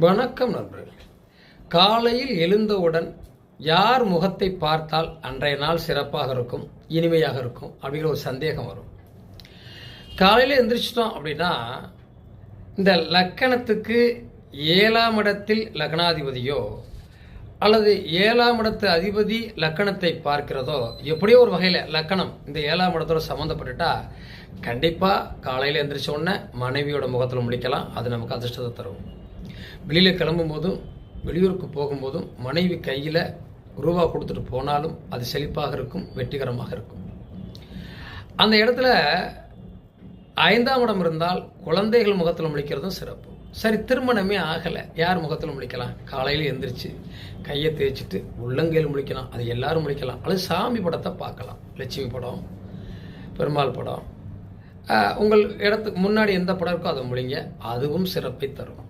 வணக்கம் நண்பர்களே. காலையில் எழுந்தவுடன் யார் முகத்தை பார்த்தால் அன்றைய நாள் சிறப்பாக இருக்கும், இனிமையாக இருக்கும் அப்படிங்கிற ஒரு சந்தேகம் வரும். காலையில் எந்திரிச்சிட்டோம் அப்படின்னா இந்த லக்கணத்துக்கு 7ஆம் இடத்தில் லக்னாதிபதியோ அல்லது 7ஆம் இடத்து அதிபதி லக்கணத்தை பார்க்கிறதோ, எப்படியோ ஒரு வகையில் லக்கணம் இந்த 7ஆம் இடத்தோட சம்மந்தப்பட்டுட்டா கண்டிப்பாக காலையில் எந்திரிச்ச உடனே மனைவியோட முகத்தில் முடிக்கலாம். அது நமக்கு அதிர்ஷ்டத்தை தரும். வெளியில் கிளம்பும் போதும் வெளியூருக்கு போகும்போதும் மனைவி கையில் ரூபா கொடுத்துட்டு போனாலும் அது செழிப்பாக இருக்கும், வெற்றிகரமாக இருக்கும். அந்த இடத்துல 5ஆம் இடம் இருந்தால் குழந்தைகள் முகத்தில் முழிக்கிறதும் சிறப்பு. சரி, திருமணமே ஆகலை, யார் முகத்தில் முழிக்கலாம்? காலையில் எந்திரிச்சு கையை தேய்ச்சிட்டு உள்ளங்கையில் முழிக்கலாம். அது எல்லாரும் முழிக்கலாம். அல்லது சாமி படத்தை பார்க்கலாம். லட்சுமி படம், பெருமாள் படம், உங்கள் இடத்துக்கு முன்னாடி எந்த படம் இருக்கோ அதை முழிங்க. அதுவும் சிறப்பை தரும்.